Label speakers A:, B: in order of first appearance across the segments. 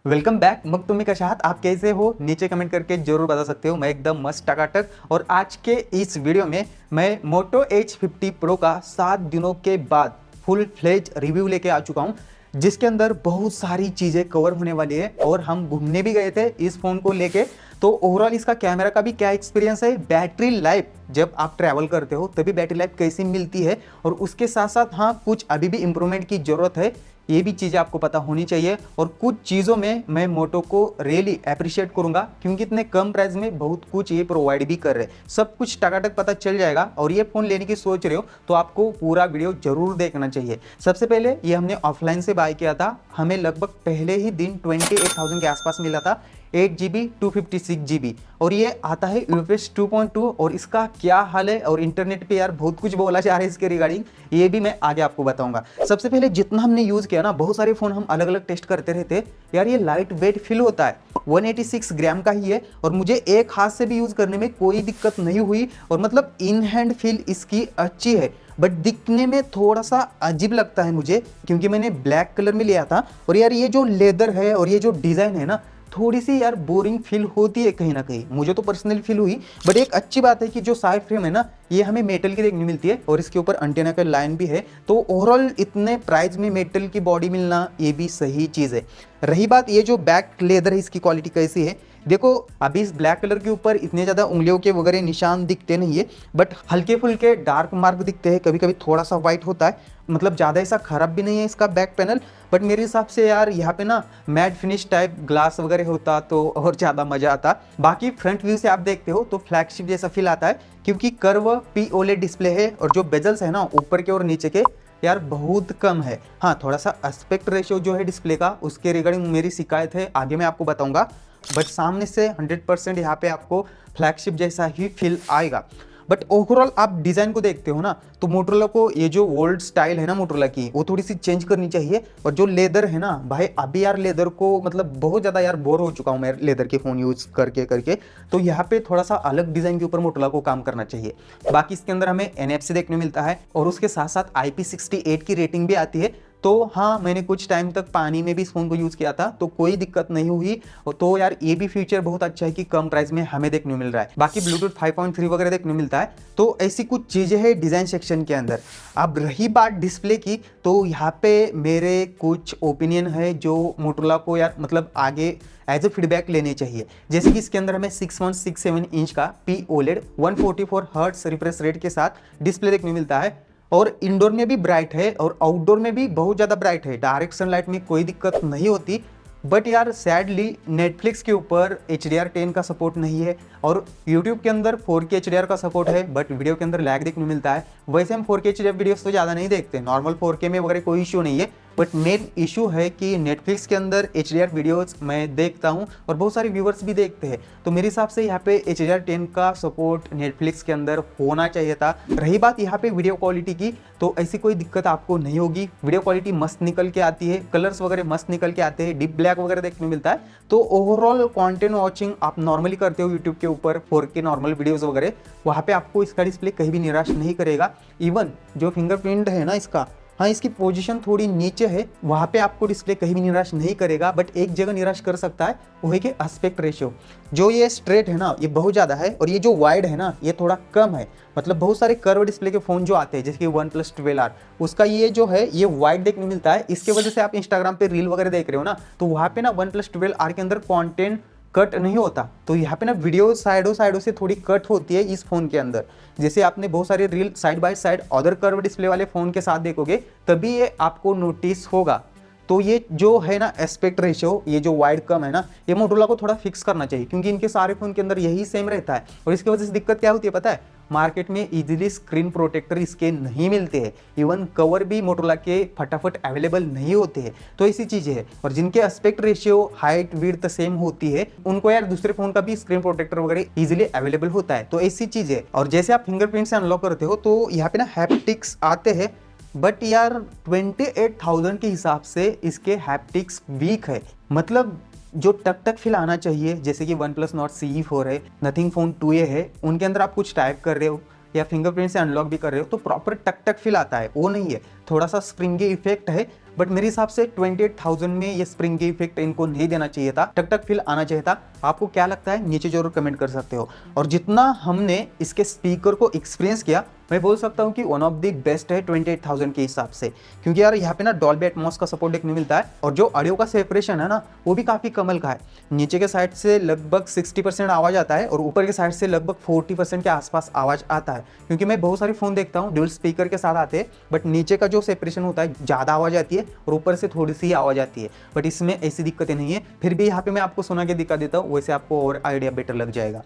A: Welcome back. मग तुम्ही कशा आहात, आप कैसे हो, नीचे कमेंट करके जरूर बता सकते हो। मैं एकदम मस्त टकाटक। और आज के इस वीडियो में मैं मोटो H50 Pro का 7 दिनों के बाद फुल फ्लेज रिव्यू लेके आ चुका हूँ, जिसके अंदर बहुत सारी चीज़ें कवर होने वाली है। और हम घूमने भी गए थे इस फ़ोन को लेके, तो ओवरऑल इसका कैमरा का भी क्या एक्सपीरियंस है, बैटरी लाइफ जब आप ट्रैवल करते हो तभी बैटरी लाइफ कैसी मिलती है, और उसके साथ साथ हाँ कुछ अभी भी इंप्रूवमेंट की ज़रूरत है, ये भी चीज़ें आपको पता होनी चाहिए। और कुछ चीज़ों में मैं मोटो को रियली अप्रिशिएट करूंगा, क्योंकि इतने कम प्राइस में बहुत कुछ ये प्रोवाइड भी कर रहे हैं। सब कुछ टकाटक पता चल जाएगा। और ये फ़ोन लेने की सोच रहे हो तो आपको पूरा वीडियो जरूर देखना चाहिए। सबसे पहले ये हमने ऑफलाइन से बाय किया था, हमें लगभग पहले ही दिन 28,000 के आसपास मिला था, 8GB 256GB। और ये आता है UFS 2.2। और इसका क्या हाल है, और इंटरनेट पे यार बहुत कुछ बोला जा रहा है इसके रिगार्डिंग, ये भी मैं आगे आपको बताऊंगा। सबसे पहले जितना हमने यूज़ किया ना, बहुत सारे फ़ोन हम अलग अलग टेस्ट करते रहते यार, ये लाइट वेट फील होता है, 186 ग्राम का ही है। और मुझे एक हाथ से भी यूज़ करने में कोई दिक्कत नहीं हुई। और मतलब इन हैंड फील इसकी अच्छी है, बट दिखने में थोड़ा सा अजीब लगता है मुझे, क्योंकि मैंने ब्लैक कलर में लिया था। और यार ये जो लेदर है और ये जो डिज़ाइन है ना, थोड़ी सी यार बोरिंग फील होती है कहीं ना कहीं, मुझे तो पर्सनली फील हुई। बट एक अच्छी बात है कि जो साइड फ्रेम है ना, ये हमें मेटल की देखने मिलती है, और इसके ऊपर एंटीना का लाइन भी है। तो ओवरऑल इतने प्राइस में मेटल की बॉडी मिलना ये भी सही चीज़ है। रही बात ये जो बैक लेदर है, इसकी क्वालिटी कैसी है, देखो अभी इस ब्लैक कलर के ऊपर इतने ज़्यादा उंगलियों के वगैरह निशान दिखते नहीं है, बट हल्के फुल्के डार्क मार्क दिखते हैं, कभी कभी थोड़ा सा वाइट होता है। मतलब ज़्यादा ऐसा खराब भी नहीं है इसका बैक पैनल। बट मेरे हिसाब से यार यहाँ पे ना मैट फिनिश टाइप ग्लास वगैरह होता तो और ज़्यादा मज़ा आता। बाकी फ्रंट व्यू से आप देखते हो तो फ्लैगशिप जैसा फील आता है, क्योंकि कर्व POLED डिस्प्ले है, और जो बेजल्स है ना ऊपर के और नीचे के यार बहुत कम है। हाँ थोड़ा सा एस्पेक्ट रेशियो जो है डिस्प्ले का, उसके रिगार्डिंग मेरी शिकायत है, आगे मैं आपको बताऊंगा। बट सामने से 100% यहाँ पे आपको फ्लैगशिप जैसा ही फील आएगा। बट ओवरऑल आप डिज़ाइन को देखते हो ना, तो मोटरोला को ये जो ओल्ड स्टाइल है ना मोटरोला की, वो थोड़ी सी चेंज करनी चाहिए। और जो लेदर है ना भाई, अभी यार लेदर को मतलब बहुत ज़्यादा यार बोर हो चुका हूँ मैं लेदर के फ़ोन यूज़ करके करके। तो यहाँ पे थोड़ा सा अलग डिज़ाइन के ऊपर मोटरोला को काम करना चाहिए। बाकी इसके अंदर हमें NFC देखने मिलता है, और उसके साथ साथ IP68 की रेटिंग भी आती है। तो हाँ मैंने कुछ टाइम तक पानी में भी इस फ़ोन को यूज़ किया था, तो कोई दिक्कत नहीं हुई। तो यार ये भी फीचर बहुत अच्छा है कि कम प्राइस में हमें देखने मिल रहा है। बाकी ब्लूटूथ 5.3 वगैरह देखने मिलता है। तो ऐसी कुछ चीज़ें हैं डिज़ाइन सेक्शन के अंदर। अब रही बात डिस्प्ले की, तो यहाँ पे मेरे कुछ ओपिनियन है जो मोटरोला को यार मतलब आगे एज ए फीडबैक लेने चाहिए। जैसे कि इसके अंदर हमें 6.67 इंच का POLED 144 हर्ट्ज रिफ्रेश रेट के साथ डिस्प्ले देखने मिलता है, और इंडोर में भी ब्राइट है और आउटडोर में भी बहुत ज़्यादा ब्राइट है, डायरेक्ट सनलाइट में कोई दिक्कत नहीं होती। बट यार सैडली नेटफ्लिक्स के ऊपर HDR10 का सपोर्ट नहीं है, और यूट्यूब के अंदर 4K HDR का सपोर्ट है, बट वीडियो के अंदर लैग देखने मिलता है। वैसे हम 4K HDR वीडियोस तो ज़्यादा नहीं देखते, नॉर्मल 4K में वगैरह कोई इशू नहीं है। बट मेन इशू है कि नेटफ्लिक्स के अंदर HDR वीडियोस मैं देखता हूँ, और बहुत सारे व्यूवर्स भी देखते हैं। तो मेरे हिसाब से यहाँ पे HDR10 का सपोर्ट नेटफ्लिक्स के अंदर होना चाहिए था। रही बात यहाँ पे वीडियो क्वालिटी की, तो ऐसी कोई दिक्कत आपको नहीं होगी। वीडियो क्वालिटी मस्त निकल के आती है, कलर्स वगैरह मस्त निकल के आते हैं, डीप ब्लैक वगैरह देखने मिलता है। तो ओवरऑल कंटेंट वॉचिंग आप नॉर्मली करते हो यूट्यूब के ऊपर 4K नॉर्मल वीडियोस वगैरह, वहाँ पे आपको इसका डिस्प्ले कहीं भी निराश नहीं करेगा। इवन जो फिंगरप्रिंट है ना इसका, हाँ इसकी पोजीशन थोड़ी नीचे है, वहाँ पे आपको डिस्प्ले कहीं भी निराश नहीं करेगा। बट एक जगह निराश कर सकता है, वो है कि एस्पेक्ट रेशियो। जो ये स्ट्रेट है ना ये बहुत ज़्यादा है, और ये जो वाइड है ना ये थोड़ा कम है। मतलब बहुत सारे कर्व डिस्प्ले के फ़ोन जो आते हैं जैसे कि OnePlus 12R, उसका ये जो है ये वाइड देखने मिलता है। इसके वजह से आप इंस्टाग्राम पे रील वगैरह देख रहे हो ना, तो वहाँ पे ना OnePlus 12R के अंदर कॉन्टेंट कट नहीं होता। तो यहाँ पे ना वीडियो साइडों से थोड़ी कट होती है इस फोन के अंदर। जैसे आपने बहुत सारे reel side by side other curve display वाले फोन के साथ देखोगे, तभी ये आपको नोटिस होगा। तो ये जो है ना एस्पेक्ट रेशियो, ये जो वाइड कम है ना, ये मोटोरोला को थोड़ा फिक्स करना चाहिए, क्योंकि इनके सारे फोन के अंदर यही सेम रहता है। और इसकी वजह से दिक्कत क्या होती है पता है, मार्केट में इजीली स्क्रीन प्रोटेक्टर इसके नहीं मिलते हैं, इवन कवर भी मोटोरोला के फटाफट अवेलेबल नहीं होते हैं। तो ऐसी चीज़ें हैं, और जिनके aspect ratio height width same होती है, उनको यार दूसरे फोन का भी स्क्रीन प्रोटेक्टर वगैरह इजीली अवेलेबल होता है। तो ऐसी चीज़ें, और जैसे आप फिंगरप्रिंट से अनलॉक करते हो तो यहाँ पे ना हैप्टिक्स आते हैं, बट यार 28,000 के हिसाब से इसके हैप्टिक्स वीक है। मतलब जो टक टक फील आना चाहिए, जैसे कि OnePlus Nord CE4 है, नथिंग फोन 2A है, उनके अंदर आप कुछ टाइप कर रहे हो या फिंगरप्रिंट से अनलॉक भी कर रहे हो तो प्रॉपर टक टक फील आता है, वो नहीं है। थोड़ा सा स्प्रिंगी इफेक्ट है, बट मेरे हिसाब से 28,000 में ये स्प्रिंगी इफेक्ट इनको नहीं देना चाहिए था, टक टक फील आना चाहिए था। आपको क्या लगता है नीचे जरूर कमेंट कर सकते हो। और जितना हमने इसके स्पीकर को एक्सपीरियंस किया, मैं बोल सकता हूँ कि वन ऑफ द बेस्ट है 28,000 के हिसाब से, क्योंकि यार यहाँ पे ना डॉल्बी एटमॉस का सपोर्ट देखने मिलता है, और जो ऑडियो का सेपरेशन है ना वो भी काफ़ी कमल का है। नीचे के साइड से लगभग 60% आवाज़ आता है और ऊपर के साइड से लगभग 40% के आसपास आवाज़ आता है, क्योंकि मैं बहुत सारी फ़ोन देखता हूँ ड्यूल स्पीकर के साथ आते हैं, बट नीचे का जो सेपरेशन होता है ज़्यादा आवाज़ आती है और ऊपर से थोड़ी सी आवाज़ आती है, बट इसमें ऐसी दिक्कतें नहीं है। फिर भी यहाँ पे मैं आपको सुना के दिखा देता हूँ, वैसे आपको और आइडिया बेटर लग जाएगा।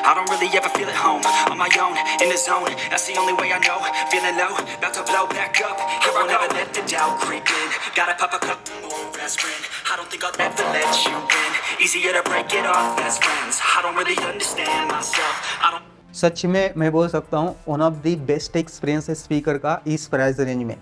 B: I don't really ever feel at home, on my own, in the zone, that's the only way I know, feeling low, about to blow back up, here I'll never let the doubt creep in, gotta pop a couple more aspirin, I don't think I'll ever let you in, easier to break it off as friends, I don't really understand myself, I don't।
A: सच में मैं बोल सकता हूँ one of the best experience है speaker का इस price range में।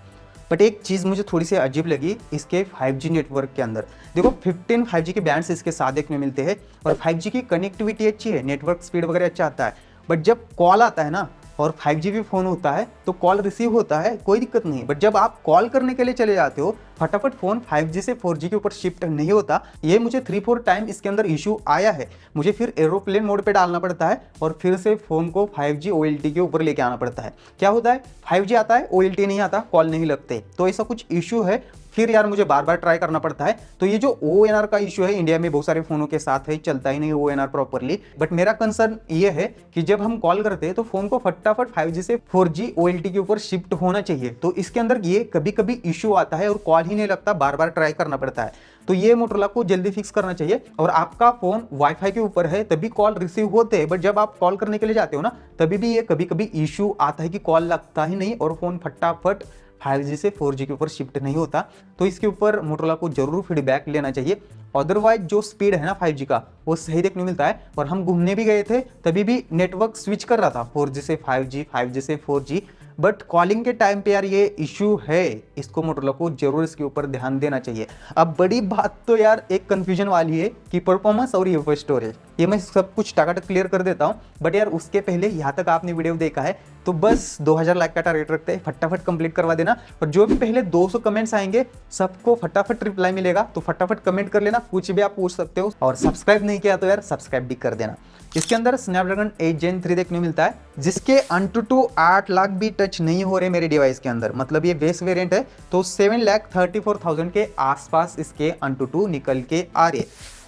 A: But एक चीज़ मुझे थोड़ी सी अजीब लगी इसके 5G नेटवर्क के अंदर। देखो 15 5G के बैंड्स इसके साथ देखने मिलते हैं और 5G की कनेक्टिविटी अच्छी है, नेटवर्क स्पीड वगैरह अच्छा आता है, बट जब कॉल आता है ना और 5G भी फ़ोन होता है तो कॉल रिसीव होता है, कोई दिक्कत नहीं। बट जब आप कॉल करने के लिए चले जाते हो फटाफट फ़ोन 5G से 4G के ऊपर शिफ्ट नहीं होता। ये मुझे 3-4 टाइम इसके अंदर इशू आया है, मुझे फिर एरोप्लेन मोड पे डालना पड़ता है और फिर से फ़ोन को 5G OLT के ऊपर लेके आना पड़ता है। क्या होता है 5G आता है OLT नहीं आता, कॉल नहीं लगते, तो ऐसा कुछ इशू है। फिर यार मुझे बार बार ट्राई करना पड़ता है। तो ये जो ONR का इशू है इंडिया में बहुत सारे फोनों के साथ है, चलता ही नहीं ONR प्रॉपरली। बट मेरा कंसर्न ये है कि जब हम कॉल करते हैं तो फोन को फटाफट 5G से 4G OLT के ऊपर शिफ्ट होना चाहिए। तो इसके अंदर ये कभी कभी इशू आता है और कॉल ही नहीं लगता, बार बार ट्राई करना पड़ता है। तो ये मोटरोला को जल्दी फिक्स करना चाहिए। और आपका फोन वाईफाई के ऊपर है तभी कॉल रिसीव होते हैं, बट जब आप कॉल करने के लिए जाते हो ना तभी भी ये कभी कभी इशू आता है कि कॉल लगता ही नहीं और फोन फटाफट 5G से 4G के ऊपर शिफ्ट नहीं होता। तो इसके ऊपर मोटरोला को जरूर फीडबैक लेना चाहिए। अदरवाइज जो स्पीड है ना 5G का वो सही देखने मिलता है। और हम घूमने भी गए थे तभी भी नेटवर्क स्विच कर रहा था 4G से 5G, 5G से 4G, बट कॉलिंग के टाइम पे यार ये इशू है। इसको मोटरोला को जरूर इसके ऊपर ध्यान देना चाहिए। अब बड़ी बात तो यार एक कंफ्यूजन वाली है कि परफॉर्मेंस और यूएफएस स्टोरेज, ये मैं सब कुछ टाकाटक क्लियर कर देता हूँ। बट यार उसके पहले यहाँ तक आपने वीडियो देखा है तो बस 2000 लाइक का टारगेट रखते हैं, फटाफट कंप्लीट करवा देना। और जो भी पहले 200 कमेंट्स आएंगे सबको फटाफट रिप्लाई मिलेगा, तो फटाफट कमेंट कर लेना, कुछ भी आप पूछ सकते हो। और सब्सक्राइब नहीं किया तो यार सब्सक्राइब भी कर देना। इसके अंदर स्नैपड्रैगन 8 Gen 3 देखने मिलता है, जिसके AnTuTu 8 लाख भी टच नहीं हो रहे मेरे डिवाइस के अंदर, मतलब ये बेस वेरिएंट है। तो 7,34,000 के आसपास इसके AnTuTu निकल के आ रहे।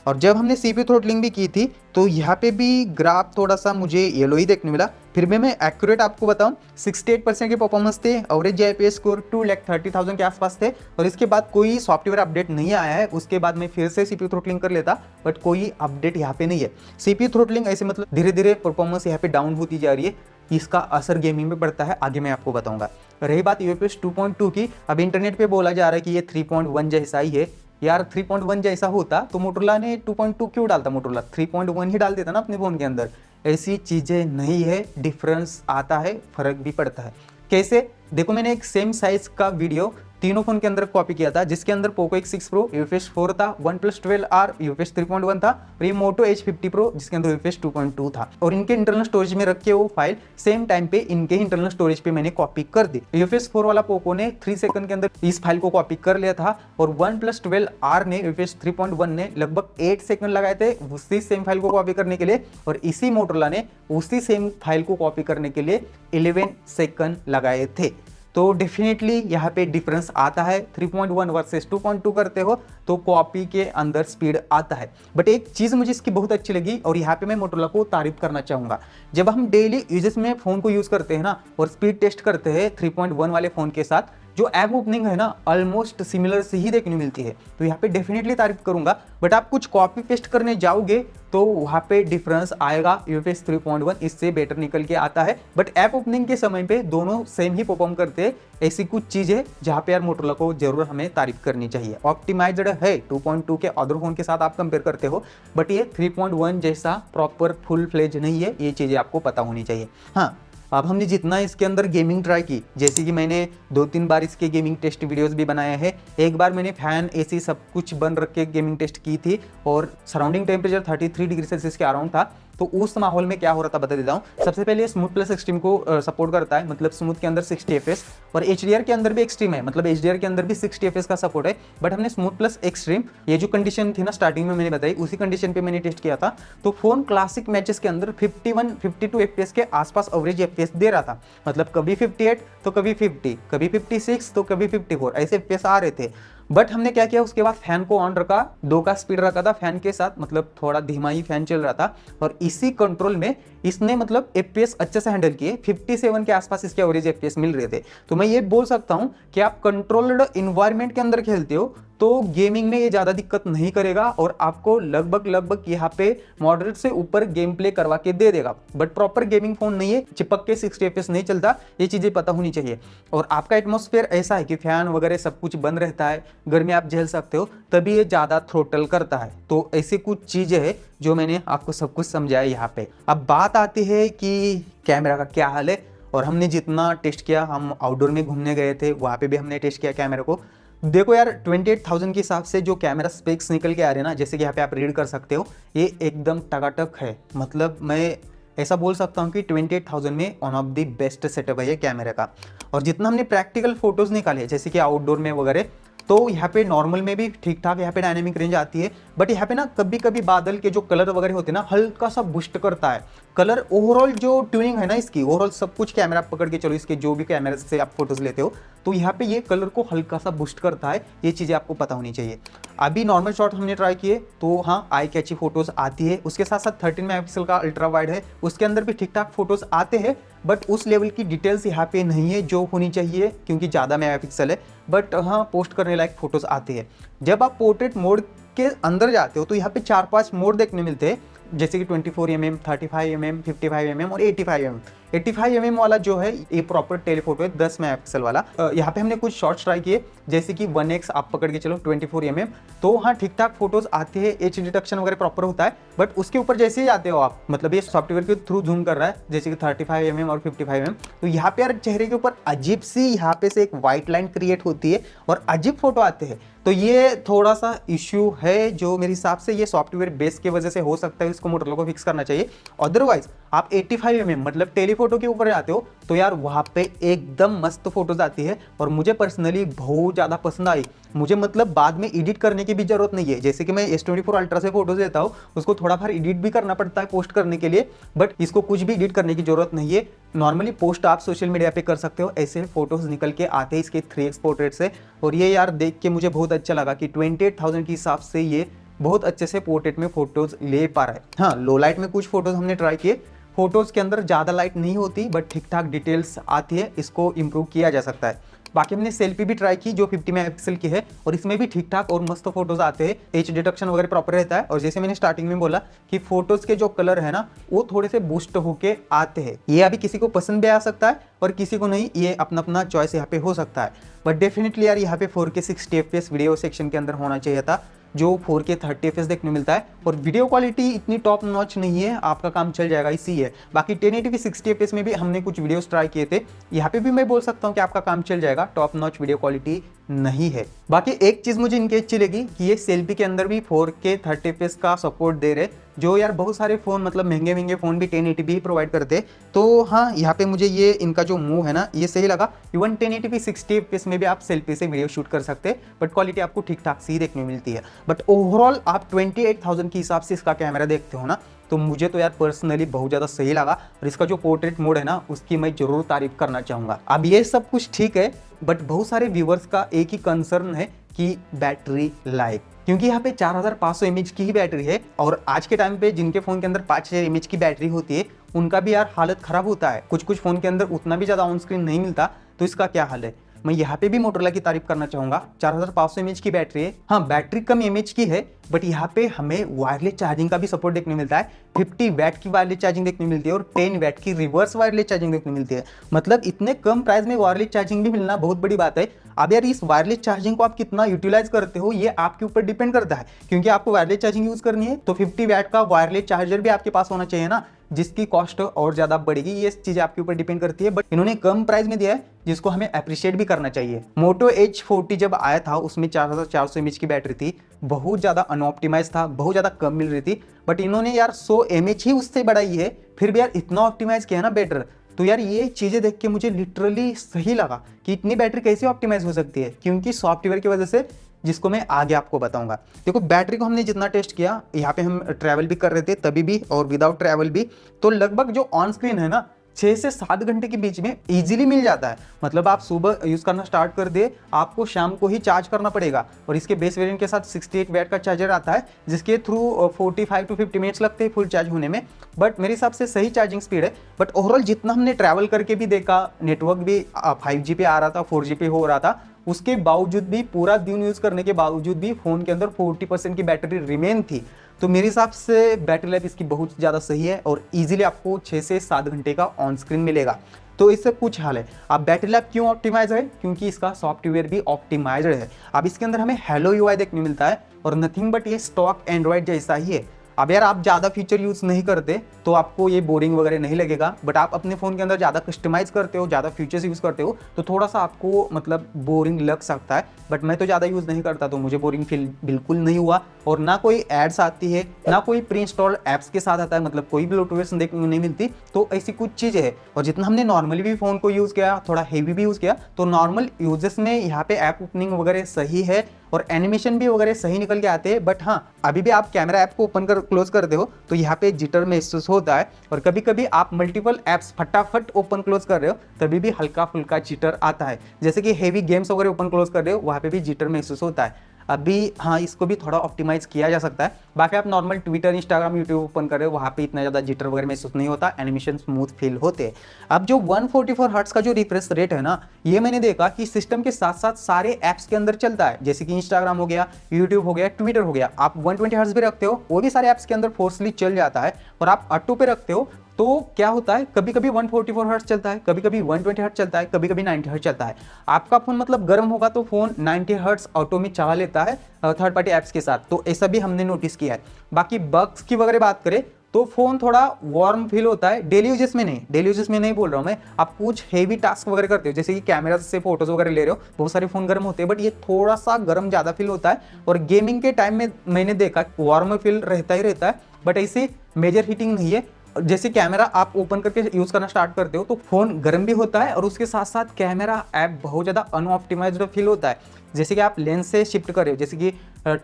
A: और जब हमने CPU थ्रोटलिंग भी की थी तो यहाँ पे भी ग्राफ थोड़ा सा मुझे येलो ही देखने मिला। फिर भी मैं एक्यूरेट आपको बताऊं 68% के परफॉर्मेंस थे, एवरेज IPS स्कोर 2,30,000 के आसपास थे। और इसके बाद कोई सॉफ्टवेयर अपडेट नहीं आया है, उसके बाद मैं फिर से CPU थ्रोटलिंग कर लेता, बट कोई अपडेट यहाँ पे नहीं है। CPU थ्रोटलिंग ऐसे मतलब धीरे धीरे परफॉर्मेंस यहाँ पे डाउन होती जा रही है, इसका असर गेमिंग में पड़ता है, आगे मैं आपको बताऊंगा। रही बात UFS 2.2 की, अब इंटरनेट पे बोला जा रहा है कि ये 3.1 जैसा ही है। यार 3.1 जैसा होता तो मोटरोला ने 2.2 क्यों डालता, मोटरोला 3.1 ही डाल देता ना अपने फ़ोन के अंदर। ऐसी चीज़ें नहीं है, डिफरेंस आता है, फ़र्क भी पड़ता है। कैसे देखो, मैंने एक सेम साइज़ का वीडियो तीनों फोन के अंदर कॉपी किया था, जिसके अंदर पोको X6 Pro UFS 4 था, OnePlus 12R UFS 3.1 था, और ये Moto H50 Pro जिसके अंदर UFS 2.2 था। और इनके इंटरनल स्टोरेज में रखे वो फाइल सेम टाइम पे इनके इंटरनल स्टोरेज पे मैंने कॉपी कर दी। UFS 4 वाला पोको ने 3 सेकंड के अंदर इस फाइल को कॉपी कर लिया था, और OnePlus 12R ने UFS 3.1 ने लगभग 8 सेकंड लगाए थे उसी सेम फाइल को कॉपी करने के लिए, और इसी मोटरोला ने उसी सेम फाइल को कॉपी करने के लिए 11 सेकंड लगाए थे। तो डेफिनेटली यहाँ पे डिफरेंस आता है। 3.1 वर्सेस 2.2 करते हो तो कॉपी के अंदर स्पीड आता है। बट एक चीज़ मुझे इसकी बहुत अच्छी लगी, और यहाँ पे मैं मोटरोला को तारीफ करना चाहूँगा। जब हम डेली यूजेस में फ़ोन को यूज़ करते हैं ना और स्पीड टेस्ट करते हैं 3.1 वाले फ़ोन के साथ, जो ऐप ओपनिंग है ना ऑलमोस्ट सिमिलर से ही देखने मिलती है। तो यहाँ पे डेफिनेटली तारीफ करूंगा। बट आप कुछ कॉपी पेस्ट करने जाओगे तो वहाँ पे डिफरेंस आएगा। UFS 3.1 इससे बेटर निकल के आता है, बट ऐप ओपनिंग के समय पे दोनों सेम ही परफॉर्म करते हैं। ऐसी कुछ चीज़ें जहाँ पे यार मोटरोला को जरूर हमें तारीफ करनी चाहिए। ऑप्टिमाइज्ड है 2.2 के अदर फोन के साथ आप कंपेयर करते हो, बट ये 3.1 जैसा प्रॉपर फुल फ्लेज नहीं है। ये चीज़ें आपको पता होनी चाहिए। हाँ, अब हमने जितना इसके अंदर गेमिंग ट्राई की, जैसे कि मैंने 2-3 बार इसके गेमिंग टेस्ट वीडियोस भी बनाए हैं। एक बार मैंने फैन AC सब कुछ बंद रख के गेमिंग टेस्ट की थी, और सराउंडिंग टेम्परेचर 33 डिग्री सेल्सियस के अराउंड था। तो उस माहौल में क्या हो रहा था बता देता हूँ। सबसे पहले स्मूथ प्लस एक्सट्रीम को सपोर्ट करता है, मतलब स्मूथ के अंदर 60 fps और HDR के अंदर भी एक्सट्रीम है, मतलब HDR के अंदर भी 60 fps का सपोर्ट है। बट हमने स्मूथ प्लस एक्सट्रीम ये जो कंडीशन थी ना स्टार्टिंग में मैंने बताई, उसी कंडीशन पे मैंने टेस्ट किया था। तो फोन क्लासिक मैचेस के अंदर 51-52 fps के आसपास एवरेज fps दे रहा था, मतलब कभी 58 तो कभी 50, कभी 56 तो कभी 54 ऐसे fps आ रहे थे। बट हमने क्या किया, उसके बाद फैन को ऑन रखा, 2 का स्पीड रखा था फैन के साथ, मतलब थोड़ा धीमा ही फैन चल रहा था और इसी कंट्रोल में इसने मतलब एफपीएस अच्छे से हैंडल किए। 57 के आसपास इसके एवरेज एफपीएस मिल रहे थे। तो मैं ये बोल सकता हूं कि आप कंट्रोल्ड इन्वायरमेंट के अंदर खेलते हो तो गेमिंग में ये ज़्यादा दिक्कत नहीं करेगा और आपको लगभग यहाँ पे मॉडरेट से ऊपर गेम प्ले करवा के दे देगा। बट प्रॉपर गेमिंग फोन नहीं है, चिपक के 60 fps नहीं चलता, ये चीज़ें पता होनी चाहिए। और आपका एटमॉस्फेयर ऐसा है कि फैन वगैरह सब कुछ बंद रहता है, गर्मी आप झेल सकते हो, तभी ये ज़्यादा थ्रोटल करता है। तो ऐसी कुछ चीज़ें हैं जो मैंने आपको सब कुछ समझाया यहाँ पे। अब बात आती है कि कैमरा का क्या हाल है, और हमने जितना टेस्ट किया, हम आउटडोर में घूमने गए थे वहाँ पे भी हमने टेस्ट किया कैमरे को। देखो यार 28,000 के हिसाब से जो कैमरा स्पेक्स निकल के आ रहे हैं ना, जैसे कि यहाँ पे आप रीड कर सकते हो, ये एकदम टकाटक है। मतलब मैं ऐसा बोल सकता हूँ कि 28,000 में one of the best setup है ये कैमरे का। और जितना हमने प्रैक्टिकल फोटोज़ निकाले जैसे कि आउटडोर में वगैरह, तो यहाँ पे नॉर्मल में भी ठीक ठाक यहाँ पे डायनेमिक रेंज आती है। बट यहाँ पे ना कभी कभी बादल के जो कलर वगैरह होते हैं ना, हल्का सा बूस्ट करता है कलर। ओवरऑल जो ट्यूनिंग है ना इसकी, ओवरऑल सब कुछ कैमरा पकड़ के चलो, इसके जो भी कैमरे से आप फोटोज लेते हो, तो यहाँ पे ये कलर को हल्का सा बूस्ट करता है। ये चीज़ें आपको पता होनी चाहिए। अभी नॉर्मल शॉट हमने ट्राई किए तो हाँ आई कैची फोटोज आती है। उसके साथ साथ 13 मेगापिक्सल का अल्ट्रा वाइड है, उसके अंदर भी ठीक ठाक फोटोज आते हैं। बट उस लेवल की डिटेल्स यहाँ पे नहीं है जो होनी चाहिए, क्योंकि ज़्यादा मेगापिक्सल है। बट हाँ पोस्ट करने लायक फोटोज आती है। जब आप पोर्ट्रेट मोड के अंदर जाते हो तो यहाँ पे 4-5 मोड देखने मिलते हैं, जैसे कि 24mm, 35mm, 55mm और 85mm। 85mm वाला जो है ये प्रॉपर टेलीफोटो है, 10 मेगापिक्सल वाला। यहाँ पे हमने कुछ शॉट्स ट्राई किए, जैसे कि 1x आप पकड़ के चलो 24mm, तो हाँ ठीक ठाक फोटोज आते हैं, एच डिटेक्शन वगैरह प्रॉपर होता है। बट उसके ऊपर जैसे ही आते हो आप, मतलब ये सॉफ्टवेयर के थ्रू जूम कर रहा है, जैसे कि 35mm और 55mm, तो यहाँ पे यार चेहरे के ऊपर अजीब सी यहाँ पे से एक व्हाइट लाइन क्रिएट होती है और अजीब फोटो आते हैं। तो ये थोड़ा सा इश्यू है जो मेरे हिसाब से ये सॉफ्टवेयर बेस की वजह से हो सकता है, इसको मोटरोला को फिक्स करना चाहिए। अदरवाइज आप 85mm मतलब टेलीफोटो के ऊपर जाते हो तो यार वहाँ पे एकदम मस्त फोटोज आती है और मुझे पर्सनली बहुत ज़्यादा पसंद आई। मुझे मतलब बाद में एडिट करने की भी जरूरत नहीं है, जैसे कि मैं S24 अल्ट्रा से फोटोज लेता हूँ, उसको थोड़ा बार एडिट भी करना पड़ता है पोस्ट करने के लिए, बट इसको कुछ भी एडिट करने की जरूरत नहीं है। नॉर्मली पोस्ट आप सोशल मीडिया पे कर सकते हो, ऐसे फोटोज निकल के आते हैं इसके 3x पोर्ट्रेट से। और ये यार देख के मुझे बहुत अच्छा लगा कि 28,000 के हिसाब से ये बहुत अच्छे से पोर्ट्रेट में फोटोज ले पा रहा है। हाँ लो लाइट में कुछ फोटोज हमने ट्राई किए, फोटोज के अंदर ज़्यादा लाइट नहीं होती बट ठीक ठाक डिटेल्स आती है, इसको इम्प्रूव किया जा सकता है। बाकी हमने सेल्फी भी ट्राई की जो 50 मेगापिक्सल की है और इसमें भी ठीक ठाक और मस्त फोटोज आते हैं, एच डिटेक्शन वगैरह प्रॉपर रहता है। और जैसे मैंने स्टार्टिंग में बोला कि फोटोज के जो कलर है ना वो थोड़े से बूस्ट होके आते हैं। ये अभी किसी को पसंद भी आ सकता है और किसी को नहीं, ये अपना अपना चॉइस यहाँ पे हो सकता है। बट डेफिनेटली यार यहाँ पे 4K 60 fps वीडियो सेक्शन के अंदर होना चाहिए था, जो 4K 30 fps देखने मिलता है। और वीडियो क्वालिटी इतनी टॉप नॉच नहीं है, आपका काम चल जाएगा इसी है। बाकी 1080p 60 fps में भी हमने कुछ वीडियोस ट्राई किए थे, यहाँ पे भी मैं बोल सकता हूँ कि आपका काम चल जाएगा, टॉप नॉच वीडियो क्वालिटी नहीं है। बाकी एक चीज़ मुझे इनकी अच्छी लगी कि ये सेल्फी के अंदर भी 4K 30 fps का सपोर्ट दे रहे, जो यार बहुत सारे फ़ोन मतलब महंगे फ़ोन भी 1080p ही प्रोवाइड करते। तो हाँ यहाँ पे मुझे ये इनका जो मूव है ना ये सही लगा। इवन 1080p 60 fps में भी आप सेल्फी से वीडियो शूट कर सकते हैं, बट क्वालिटी आपको ठीक ठाक सी देखने मिलती है। बट ओवरऑल आप 28,000 के हिसाब से इसका कैमरा देखते हो ना, तो मुझे तो यार पर्सनली बहुत ज़्यादा सही लगा। और इसका जो पोर्ट्रेट मोड है ना उसकी मैं जरूर तारीफ करना चाहूँगा। अब ये सब कुछ ठीक है, बट बहुत सारे व्यूवर्स का एक ही कंसर्न है कि बैटरी लाइफ, क्योंकि यहाँ पे 4500 mAh की ही बैटरी है और आज के टाइम पे जिनके फ़ोन के अंदर 5000 mAh की बैटरी होती है उनका भी यार हालत ख़राब होता है। कुछ फ़ोन के अंदर उतना भी ज़्यादा ऑन स्क्रीन नहीं मिलता, तो इसका क्या हाल है। मैं यहाँ पे भी मोटरोला की तारीफ करना चाहूँगा, 4500 mAh की बैटरी है। हाँ बैटरी कम mAh की है, बट यहाँ पे हमें वायरलेस चार्जिंग का भी सपोर्ट देखने मिलता है। 50 वैट की वायरलेस चार्जिंग देखने मिलती है और 10 वैट की रिवर्स वायरलेस चार्जिंग देखने मिलती है। मतलब इतने कम प्राइस में वायरलेस चार्जिंग भी मिलना बहुत बड़ी बात है। अब यार इस वायरलेस चार्जिंग को आप कितना यूटिलाइज करते हो ये आपके ऊपर डिपेंड करता है, क्योंकि आपको वायरलेस चार्जिंग यूज करनी है तो 50 वैट का वायरलेस चार्जर भी आपके पास होना चाहिए ना। जिसकी कॉस्ट और ज़्यादा बढ़ेगी। ये चीज़ें आपके ऊपर डिपेंड करती है, बट इन्होंने कम प्राइस में दिया है जिसको हमें अप्रिशिएट भी करना चाहिए। मोटो H40 जब आया था उसमें 4400 mAh की बैटरी थी, बहुत ज़्यादा अनऑप्टिमाइज था, बहुत ज़्यादा कम मिल रही थी, बट इन्होंने यार 100 mAh ही उससे बढ़ाई है, फिर भी यार इतना ऑप्टिमाइज किया ना बेटर। तो यार ये चीज़ें देख के मुझे लिटरली सही लगा कि इतनी बैटरी कैसे ऑप्टिमाइज हो सकती है, क्योंकि सॉफ्टवेयर की वजह से, जिसको मैं आगे आपको बताऊंगा। देखो बैटरी को हमने जितना टेस्ट किया, यहाँ पे हम ट्रैवल भी कर रहे थे तभी भी और विदाउट ट्रैवल भी, तो लगभग जो ऑन स्क्रीन है ना 6 से 7 घंटे के बीच में इजीली मिल जाता है। मतलब आप सुबह यूज़ करना स्टार्ट कर दे, आपको शाम को ही चार्ज करना पड़ेगा। और इसके बेस वेरिएंट के साथ 68 वैट का चार्जर आता है, जिसके थ्रू 45 to 50 मिनट्स लगते हैं फुल चार्ज होने में, बट मेरे हिसाब से सही चार्जिंग स्पीड है। बट ओवरऑल जितना हमने ट्रैवल करके भी देखा, नेटवर्क भी 5G पे आ रहा था, 4G पे हो रहा था, उसके बावजूद भी, पूरा दिन यूज़ करने के बावजूद भी फ़ोन के अंदर 40% की बैटरी रिमेन थी। तो मेरे हिसाब से बैटरी लाइफ इसकी बहुत ज़्यादा सही है और इजीली आपको 6 से 7 घंटे का ऑन स्क्रीन मिलेगा। तो इससे कुछ हाल है। अब बैटरी लाइफ क्यों ऑप्टिमाइज है? क्योंकि इसका सॉफ्टवेयर भी ऑप्टिमाइज्ड है। अब इसके अंदर हमें हेलो UI देखने मिलता है और नथिंग बट ये स्टॉक एंड्रॉइड जैसा ही है। अब यार आप ज़्यादा फीचर यूज़ नहीं करते तो आपको ये बोरिंग वगैरह नहीं लगेगा, बट आप अपने फ़ोन के अंदर ज़्यादा कस्टमाइज़ करते हो, ज़्यादा फीचर्स यूज़ करते हो, तो थोड़ा सा आपको मतलब बोरिंग लग सकता है। बट मैं तो ज़्यादा यूज़ नहीं करता तो मुझे बोरिंग फील बिल्कुल नहीं हुआ, और ना कोई एड्स आती है, ना कोई प्री इंस्टॉल्ड ऐप्स के साथ आता है, मतलब कोई भी नोटिफिकेशन देखने को नहीं मिलती। तो ऐसी कुछ चीज़ें है। और जितना हमने नॉर्मली भी फ़ोन को यूज़ किया, थोड़ा हेवी भी यूज़ किया, तो नॉर्मल यूजेस में यहाँ पे ऐप ओपनिंग वगैरह सही है और एनिमेशन भी वगैरह सही निकल के आते हैं। बट हाँ, अभी भी आप कैमरा ऐप को ओपन कर क्लोज करते हो तो यहाँ पे जिटर महसूस होता है, और कभी कभी आप मल्टीपल ऐप्स फटाफट ओपन क्लोज कर रहे हो तभी भी हल्का फुल्का जिटर आता है। जैसे कि हेवी गेम्स वगैरह ओपन क्लोज कर रहे हो, वहाँ पे भी जिटर महसूस होता है। अभी हाँ, इसको भी थोड़ा ऑप्टिमाइज किया जा सकता है। बाकी आप normal Twitter, Instagram, YouTube open कर रहे हो, वहाँ पे इतना ज़्यादा जिटर वगैरह महसूस नहीं होता, एनिमेशन स्मूथ फील होते हैं। अब जो 144 हर्ट्ज का जो रिफ्रेश रेट है ना, ये मैंने देखा कि सिस्टम के साथ साथ सारे ऐप्स के अंदर चलता है, जैसे कि इंस्टाग्राम हो गया, यूट्यूब हो गया, ट्विटर हो गया। आप 120 हर्ट्ज पे रखते हो, वो भी सारे ऐप्स के अंदर फोर्सली चल जाता है। और आप ऑटो पे रखते हो तो क्या होता है, कभी कभी 144 हर्ट्ज चलता है, कभी कभी 120 हर्ट्ज चलता है, कभी कभी 90 हर्ट्ज चलता है। आपका फोन मतलब गर्म होगा तो फोन 90 हर्ट्ज ऑटो में चला लेता है थर्ड पार्टी ऐप्स के साथ। तो ऐसा भी हमने नोटिस किया है। बाकी बग्स की वगैरह बात करें तो फोन थोड़ा वार्म फील होता है, डेली यूजेस में नहीं, डेली यूजेस में नहीं बोल रहा हूँ मैं। आप कुछ हेवी टास्क वगैरह करते हो, जैसे कि कैमरा से फोटोज वगैरह ले रहे हो, बहुत सारे फोन गर्म होते हैं, बट ये थोड़ा सा गर्म ज़्यादा फील होता है। और गेमिंग के टाइम में मैंने देखा वार्म फील रहता ही रहता है, बट ऐसी मेजर हीटिंग नहीं है। जैसे कैमरा आप ओपन करके यूज करना स्टार्ट करते हो तो फोन गर्म भी होता है, और उसके साथ साथ कैमरा ऐप बहुत ज़्यादा अनऑप्टिमाइज्ड फील होता है। जैसे कि आप लेंस से शिफ्ट कर रहे हो, जैसे कि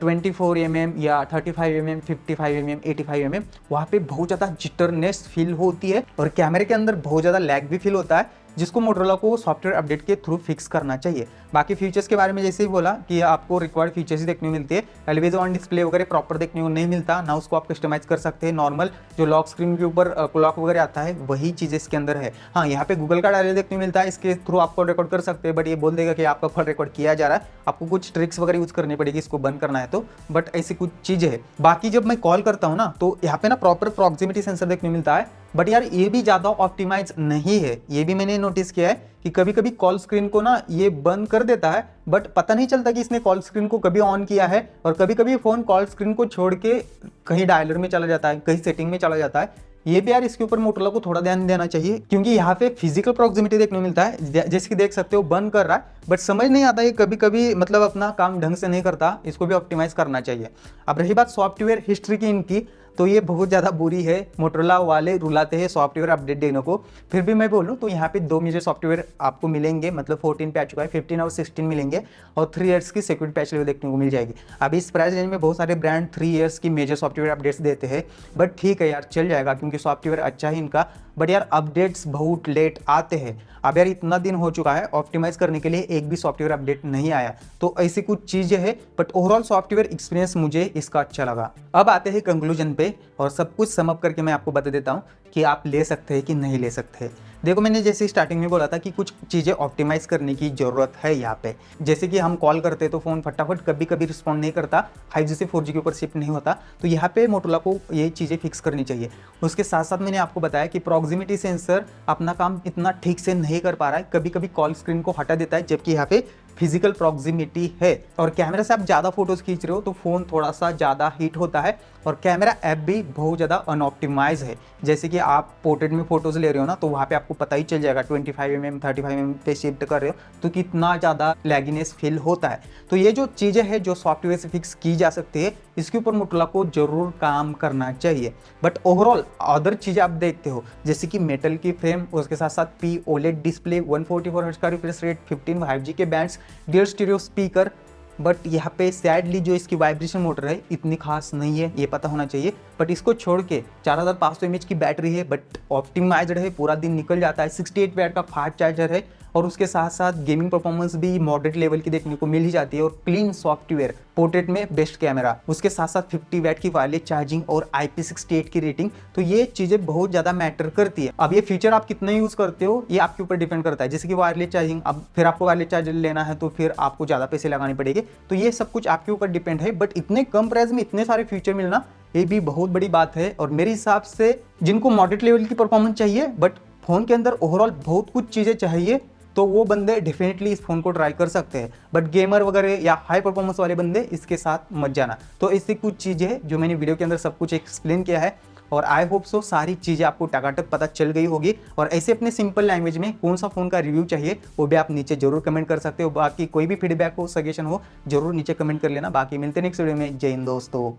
A: 24 mm या 35 mm, 55 mm, 85 mm, वहाँ पे बहुत ज़्यादा जिटरनेस फील होती है, और कैमरे के अंदर बहुत ज़्यादा लैग भी फील होता है, जिसको मोटोरोला को सॉफ्टवेयर अपडेट के थ्रू फिक्स करना चाहिए। बाकी फीचर्स के बारे में जैसे ही बोला कि आपको रिक्वायर्ड फीचर्स ही देखने को मिलती है, एलवेज ऑन डिस्प्ले वगैरह प्रॉपर देखने को नहीं मिलता ना, उसको आप कस्टमाइज कर सकते हैं। नॉर्मल जो लॉक स्क्रीन के ऊपर क्लॉक वगैरह आता है वही चीज़ इसके अंदर है। हाँ, यहाँ पे गूगल का डायलॉग देखने को मिलता है, इसके थ्रू आपको रिकॉर्ड कर सकते हैं, बट ये बोल देगा कि आपका कॉल रिकॉर्ड किया जा रहा है, आपको कुछ ट्रिक्स वगैरह यूज करनी पड़ेगी इसको बंद करना है तो, बट ऐसी कुछ चीज़ें है। बाकी जब मैं कॉल करता हूँ ना तो यहाँ पे ना प्रॉपर प्रॉक्सिमिटी सेंसर देखने को मिलता है, बट यार ये भी ज़्यादा ऑप्टिमाइज नहीं है। ये भी मैंने नोटिस किया है कि कभी कभी कॉल स्क्रीन को ना ये बंद कर देता है, बट पता नहीं चलता कि इसने कॉल स्क्रीन को कभी ऑन किया है। और कभी कभी फ़ोन कॉल स्क्रीन को छोड़ के कहीं डायलर में चला जाता है, कहीं सेटिंग में चला जाता है। ये भी यार इसके ऊपर मोटोरोला को थोड़ा ध्यान देना चाहिए, क्योंकि यहाँ पे फिजिकल प्रॉक्सिमिटी देखने को मिलता है, जैसे कि देख सकते हो बंद कर रहा है, बट समझ नहीं आता है कभी कभी मतलब अपना काम ढंग से नहीं करता, इसको भी ऑप्टिमाइज करना चाहिए। अब रही बात सॉफ्टवेयर हिस्ट्री की इनकी, तो ये बहुत ज़्यादा बुरी है। मोटोरोला वाले रुलाते हैं सॉफ्टवेयर अपडेट देने को, फिर भी मैं बोलूँ तो यहाँ पे 2 मेजर सॉफ्टवेयर आपको मिलेंगे, मतलब 14 पे आ चुका है, 15 और 16 मिलेंगे, और 3 ईयर्स की सिक्योरिटी पैच लेवल देखने को मिल जाएगी। अभी इस प्राइस रेंज में बहुत सारे ब्रांड 3 ईयर्स की मेजर सॉफ्टवेयर अपडेट्स देते हैं, बट ठीक है यार, चल जाएगा क्योंकि सॉफ्टवेयर अच्छा है इनका, बट यार अपडेट्स बहुत लेट आते हैं। अब यार इतना दिन हो चुका है, ऑप्टिमाइज करने के लिए एक भी सॉफ्टवेयर अपडेट नहीं आया, तो ऐसी कुछ चीज़ें हैं, बट ओवरऑल सॉफ्टवेयर एक्सपीरियंस मुझे इसका अच्छा लगा। अब आते हैं कंक्लूजन पे, और सब कुछ सम अप करके मैं आपको बता देता हूँ कि आप ले सकते हैं कि नहीं ले सकते। देखो, मैंने जैसे स्टार्टिंग में बोला था कि कुछ चीज़ें ऑप्टिमाइज करने की ज़रूरत है यहाँ पे। जैसे कि हम कॉल करते तो फ़ोन फटाफट कभी कभी रिस्पॉन्ड नहीं करता, 5G से 4G के ऊपर शिफ्ट नहीं होता, तो यहाँ पे मोटोरोला को ये चीज़ें फिक्स करनी चाहिए। उसके साथ साथ मैंने आपको बताया कि प्रॉक्सिमिटी सेंसर अपना काम इतना ठीक से नहीं कर पा रहा है, कभी कभी कॉल स्क्रीन को हटा देता है, जबकि यहाँ पे फिजिकल प्रॉक्सिमिटी है। और कैमरा से आप ज़्यादा फोटोज़ खींच रहे हो तो फ़ोन थोड़ा सा ज़्यादा हीट होता है। और कैमरा ऐप भी बहुत ज़्यादा अनऑप्टिमाइज है। जैसे कि आप पोर्ट्रेट में फ़ोटोज़ ले रहे हो ना, तो वहाँ पे आपको पता ही चल जाएगा 25mm 35mm पे शिफ्ट कर रहे हो तो कितना ज़्यादा लैगिनेस फील होता है। तो ये जो चीज़ें हैं जो सॉफ्टवेयर से फिक्स की जा सकती है, इसके ऊपर मोटोरोला को ज़रूर काम करना चाहिए। बट ओवरऑल अदर चीज़ें आप देखते हो जैसे कि मेटल की फ्रेम, उसके साथ साथ पी ओलेड डिस्प्ले, 144 हर्ट्ज का रिफ्रेश रेट, 15 5G के bands, dual stereo speaker. But यहाँ पे सैडली जो इसकी वाइब्रेशन मोटर है इतनी खास नहीं है, ये पता होना चाहिए। बट इसको छोड़ के 4500 mAh की बैटरी है, बट ऑप्टिमाइज्ड है, पूरा दिन निकल जाता है। 68 वाट का फास्ट चार्जर है और उसके साथ साथ गेमिंग परफॉर्मेंस भी मॉडरेट लेवल की देखने को मिल ही जाती है। और क्लीन सॉफ्टवेयर, पोर्ट्रेट में बेस्ट कैमरा, उसके साथ साथ 50 वाट की वायरलेस चार्जिंग और IP68 की रेटिंग। तो ये चीज़ें बहुत ज़्यादा मैटर करती है। अब ये फीचर आप कितना यूज़ करते हो ये आपके ऊपर डिपेंड करता है। जैसे कि वायरलेस चार्जिंग, अब फिर आपको वायरलेस चार्जर लेना है तो फिर आपको ज़्यादा पैसे लगाने पड़ेंगे। तो ये सब कुछ आपके ऊपर डिपेंड है। बट इतने कम प्राइस में इतने सारे फीचर मिलना ये भी बहुत बड़ी बात है। और मेरे हिसाब से जिनको मॉडरेट लेवल की परफॉर्मेंस चाहिए बट फ़ोन के अंदर ओवरऑल बहुत कुछ चीज़ें चाहिए, तो वो बंदे डेफिनेटली इस फ़ोन को ट्राई कर सकते हैं। बट गेमर वगैरह या हाई परफॉर्मेंस वाले बंदे इसके साथ मत जाना। तो ऐसी कुछ चीज़ें हैं जो मैंने वीडियो के अंदर सब कुछ एक्सप्लेन किया है। और आई होप सो सारी चीज़ें आपको टकाटक पता चल गई होगी। और ऐसे अपने सिंपल लैंग्वेज में कौन सा फ़ोन का रिव्यू चाहिए वो भी आप नीचे जरूर कमेंट कर सकते हो। बाकी कोई भी फीडबैक हो, सजेशन हो, जरूर नीचे कमेंट कर लेना। बाकी मिलते हैं नेक्स्ट वीडियो में। जय हिंद दोस्तों।